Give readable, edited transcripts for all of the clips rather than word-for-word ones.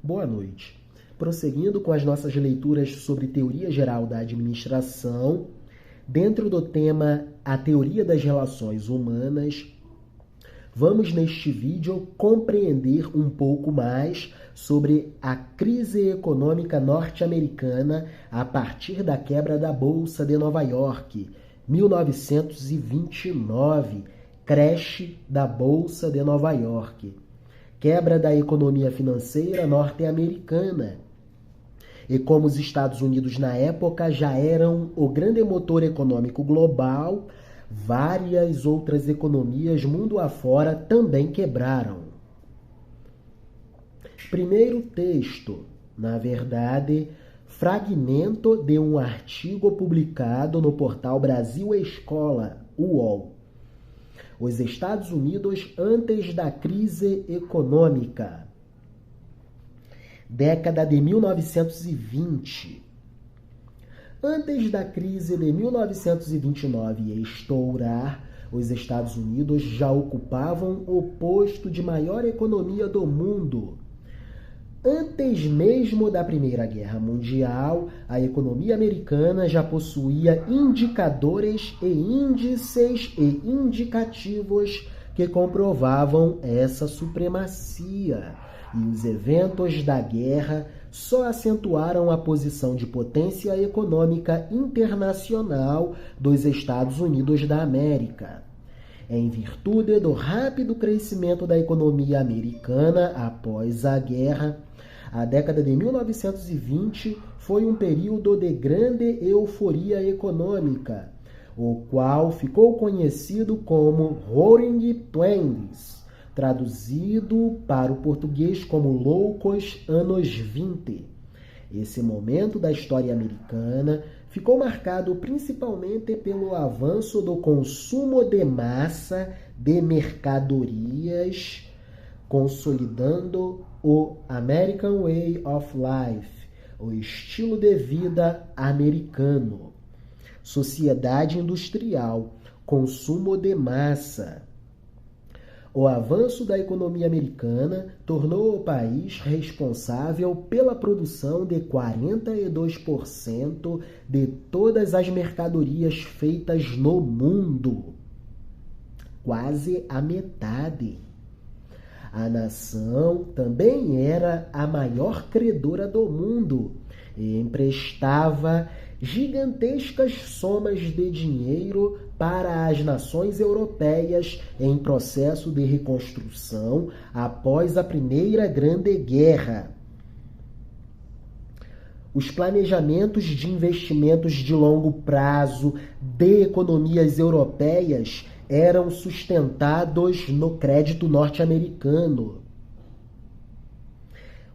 Boa noite. Prosseguindo com as nossas leituras sobre teoria geral da administração, dentro do tema A Teoria das Relações Humanas, vamos neste vídeo compreender um pouco mais sobre a crise econômica norte-americana a partir da quebra da Bolsa de Nova York, 1929, crash da Bolsa de Nova York. Quebra da economia financeira norte-americana. E como os Estados Unidos na época já eram o grande motor econômico global, várias outras economias mundo afora também quebraram. Primeiro texto, na verdade, fragmento de um artigo publicado no portal Brasil Escola, UOL. Os Estados Unidos antes da crise econômica. Década de 1920. Antes da crise de 1929 estourar, os Estados Unidos já ocupavam o posto de maior economia do mundo. Antes mesmo da Primeira Guerra Mundial, a economia americana já possuía indicadores e índices e indicativos que comprovavam essa supremacia. E os eventos da guerra só acentuaram a posição de potência econômica internacional dos Estados Unidos da América. Em virtude do rápido crescimento da economia americana após a guerra, a década de 1920 foi um período de grande euforia econômica, o qual ficou conhecido como Roaring Twenties, traduzido para o português como Loucos Anos 20. Esse momento da história americana ficou marcado principalmente pelo avanço do consumo de massa de mercadorias, consolidando o American Way of Life, o estilo de vida americano. Sociedade industrial, consumo de massa. O avanço da economia americana tornou o país responsável pela produção de 42% de todas as mercadorias feitas no mundo. Quase a metade. A nação também era a maior credora do mundo e emprestava gigantescas somas de dinheiro para as nações europeias em processo de reconstrução após a Primeira Grande Guerra. Os planejamentos de investimentos de longo prazo de economias europeias eram sustentados no crédito norte-americano.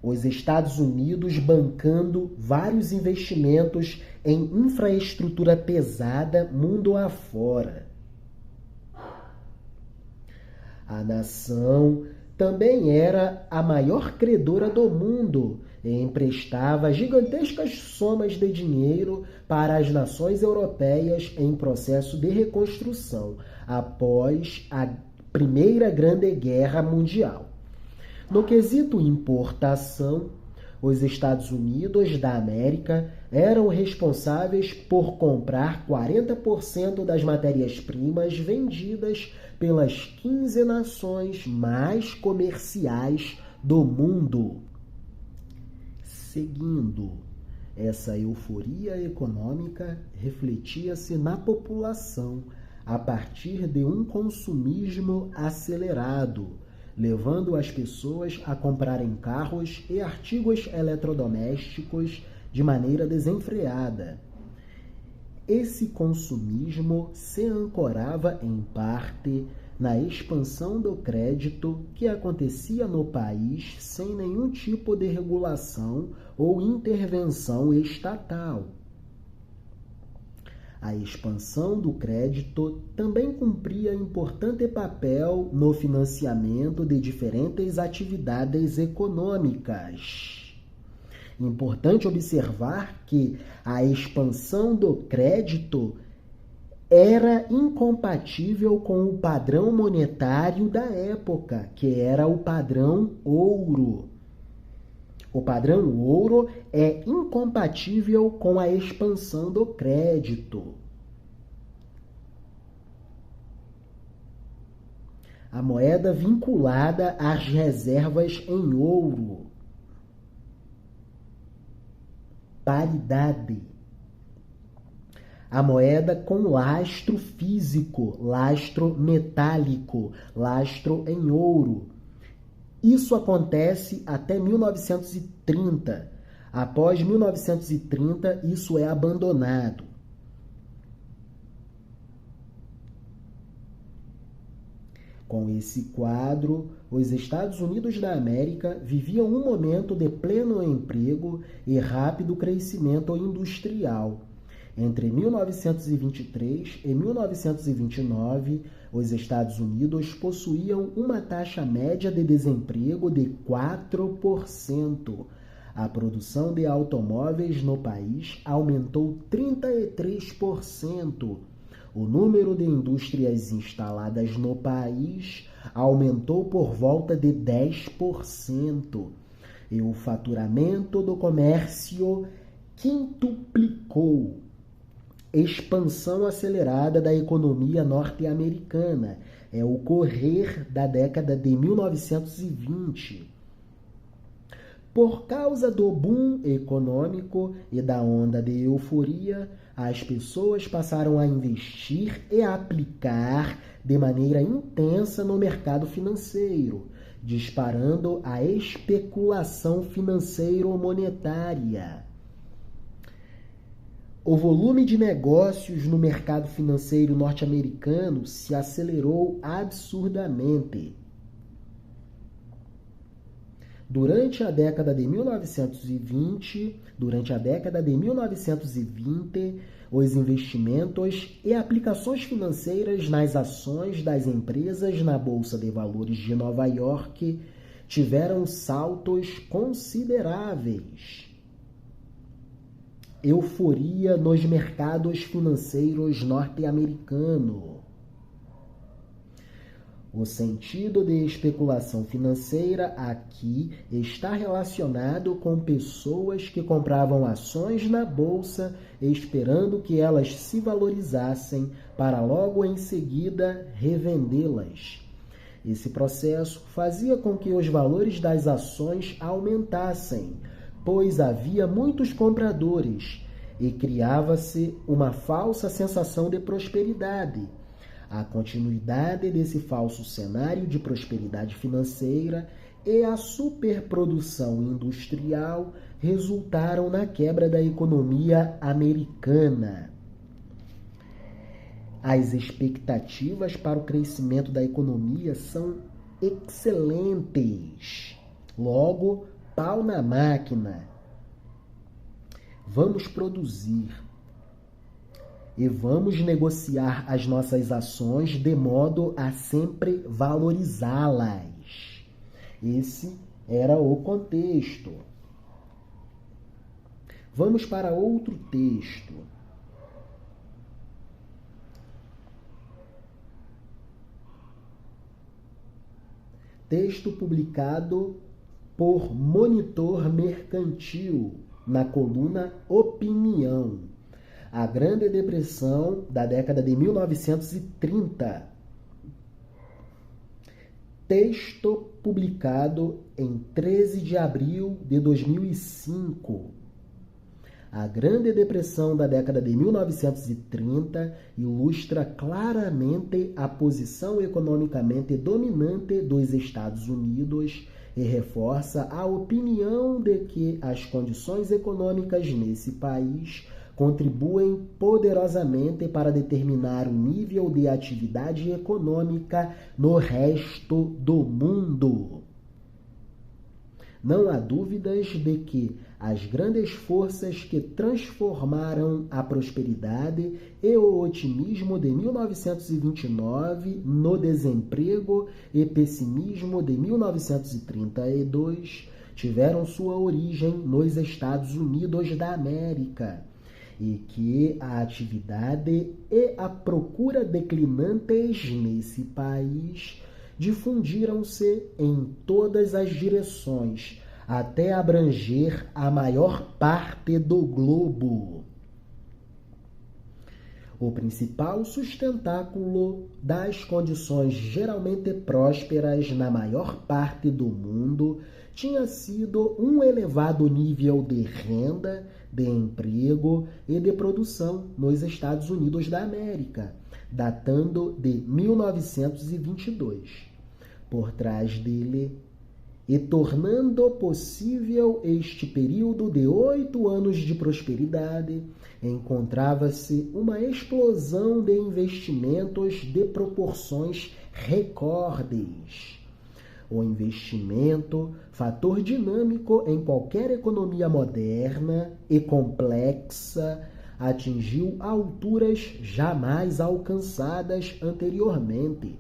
Os Estados Unidos bancando vários investimentos em infraestrutura pesada mundo afora. A nação também era a maior credora do mundo e emprestava gigantescas somas de dinheiro para as nações europeias em processo de reconstrução após a Primeira Grande Guerra Mundial. No quesito importação, os Estados Unidos da América eram responsáveis por comprar 40% das matérias-primas vendidas pelas 15 nações mais comerciais do mundo. Seguindo, essa euforia econômica refletia-se na população a partir de um consumismo acelerado, levando as pessoas a comprarem carros e artigos eletrodomésticos de maneira desenfreada. Esse consumismo se ancorava, em parte, na expansão do crédito que acontecia no país sem nenhum tipo de regulação ou intervenção estatal. A expansão do crédito também cumpria importante papel no financiamento de diferentes atividades econômicas. Importante observar que a expansão do crédito era incompatível com o padrão monetário da época, que era o padrão ouro. O padrão ouro é incompatível com a expansão do crédito. A moeda vinculada às reservas em ouro. Paridade. A moeda com lastro físico, lastro metálico, lastro em ouro. Isso acontece até 1930. Após 1930, isso é abandonado. Com esse quadro, os Estados Unidos da América viviam um momento de pleno emprego e rápido crescimento industrial. Entre 1923 e 1929, os Estados Unidos possuíam uma taxa média de desemprego de 4%. A produção de automóveis no país aumentou 33%. O número de indústrias instaladas no país aumentou por volta de 10%. E o faturamento do comércio quintuplicou. Expansão acelerada da economia norte-americana. É o correr da década de 1920. Por causa do boom econômico e da onda de euforia, as pessoas passaram a investir e a aplicar de maneira intensa no mercado financeiro, disparando a especulação financeiro-monetária. O volume de negócios no mercado financeiro norte-americano se acelerou absurdamente. Durante a década de 1920, os investimentos e aplicações financeiras nas ações das empresas na Bolsa de Valores de Nova York tiveram saltos consideráveis. Euforia nos mercados financeiros norte-americanos. O sentido de especulação financeira aqui está relacionado com pessoas que compravam ações na bolsa esperando que elas se valorizassem para logo em seguida revendê-las. Esse processo fazia com que os valores das ações aumentassem, pois havia muitos compradores e criava-se uma falsa sensação de prosperidade. A continuidade desse falso cenário de prosperidade financeira e a superprodução industrial resultaram na quebra da economia americana. As expectativas para o crescimento da economia são excelentes. Logo, pau na máquina. Vamos produzir. E vamos negociar as nossas ações de modo a sempre valorizá-las. Esse era o contexto. Vamos para outro texto. Texto publicado por Monitor Mercantil, na coluna Opinião. A Grande Depressão da década de 1930. Texto publicado em 13 de abril de 2005. A Grande Depressão da década de 1930 ilustra claramente a posição economicamente dominante dos Estados Unidos e reforça a opinião de que as condições econômicas nesse país contribuem poderosamente para determinar o nível de atividade econômica no resto do mundo. Não há dúvidas de que as grandes forças que transformaram a prosperidade e o otimismo de 1929 no desemprego e pessimismo de 1932 tiveram sua origem nos Estados Unidos da América, e que a atividade e a procura declinantes nesse país difundiram-se em todas as direções, até abranger a maior parte do globo. O principal sustentáculo das condições geralmente prósperas na maior parte do mundo tinha sido um elevado nível de renda, de emprego e de produção nos Estados Unidos da América, datando de 1922. Por trás dele, e tornando possível este período de 8 anos de prosperidade, encontrava-se uma explosão de investimentos de proporções recordes. O investimento, fator dinâmico em qualquer economia moderna e complexa, atingiu alturas jamais alcançadas anteriormente.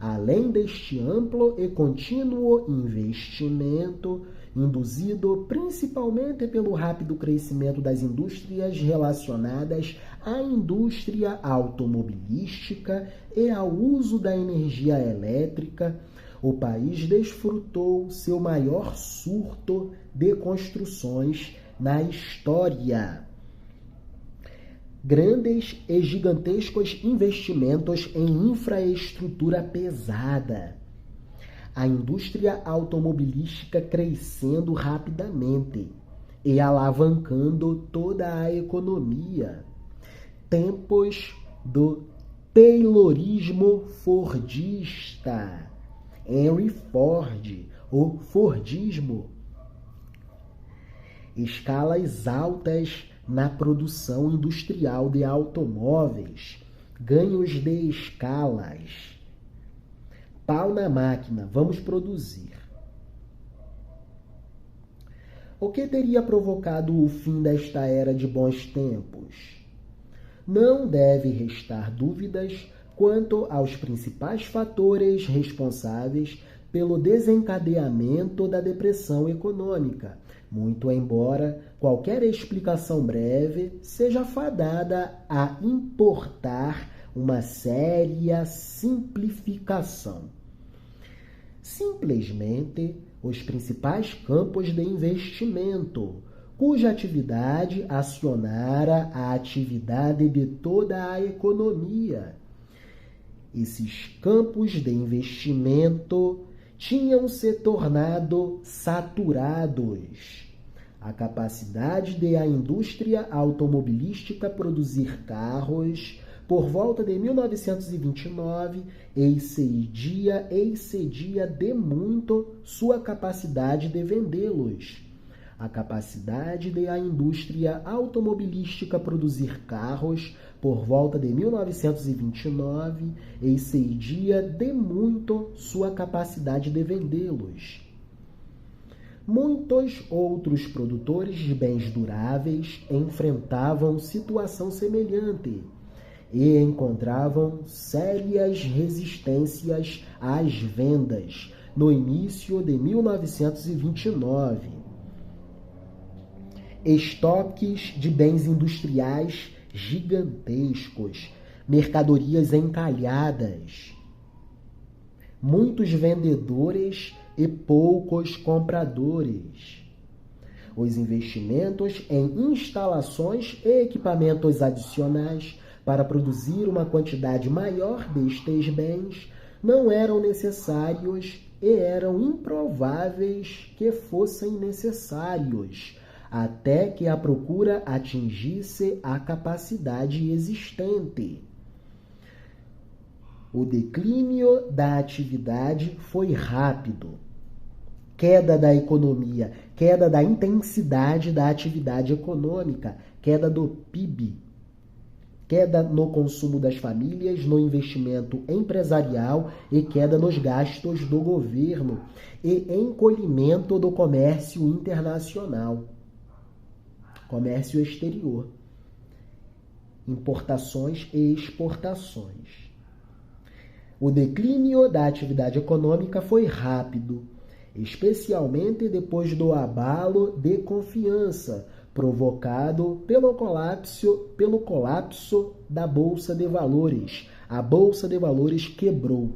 Além deste amplo e contínuo investimento, induzido principalmente pelo rápido crescimento das indústrias relacionadas à indústria automobilística e ao uso da energia elétrica, o país desfrutou seu maior surto de construções na história. Grandes e gigantescos investimentos em infraestrutura pesada. A indústria automobilística crescendo rapidamente e alavancando toda a economia. Tempos do Taylorismo fordista. Henry Ford, o Fordismo. Escalas altas na produção industrial de automóveis, ganhos de escalas. Pau na máquina, vamos produzir. O que teria provocado o fim desta era de bons tempos? Não deve restar dúvidas quanto aos principais fatores responsáveis pelo desencadeamento da depressão econômica, muito embora qualquer explicação breve seja fadada a importar uma séria simplificação. Simplesmente, os principais campos de investimento, cuja atividade acionara a atividade de toda a economia. Esses campos de investimento tinham se tornado saturados. A capacidade da indústria automobilística produzir carros, por volta de 1929, excedia de muito sua capacidade de vendê-los. A capacidade da indústria automobilística produzir carros, por volta de 1929, excedia de muito sua capacidade de vendê-los. Muitos outros produtores de bens duráveis enfrentavam situação semelhante e encontravam sérias resistências às vendas no início de 1929. Estoques de bens industriais gigantescos, mercadorias encalhadas, muitos vendedores e poucos compradores. Os investimentos em instalações e equipamentos adicionais para produzir uma quantidade maior destes bens não eram necessários e eram improváveis que fossem necessários, até que a procura atingisse a capacidade existente. O declínio da atividade foi rápido. Queda da economia, queda da intensidade da atividade econômica, queda do PIB, queda no consumo das famílias, no investimento empresarial e queda nos gastos do governo e encolhimento do comércio internacional, comércio exterior, importações e exportações. O declínio da atividade econômica foi rápido, especialmente depois do abalo de confiança provocado pelo colapso da Bolsa de Valores. A Bolsa de Valores quebrou.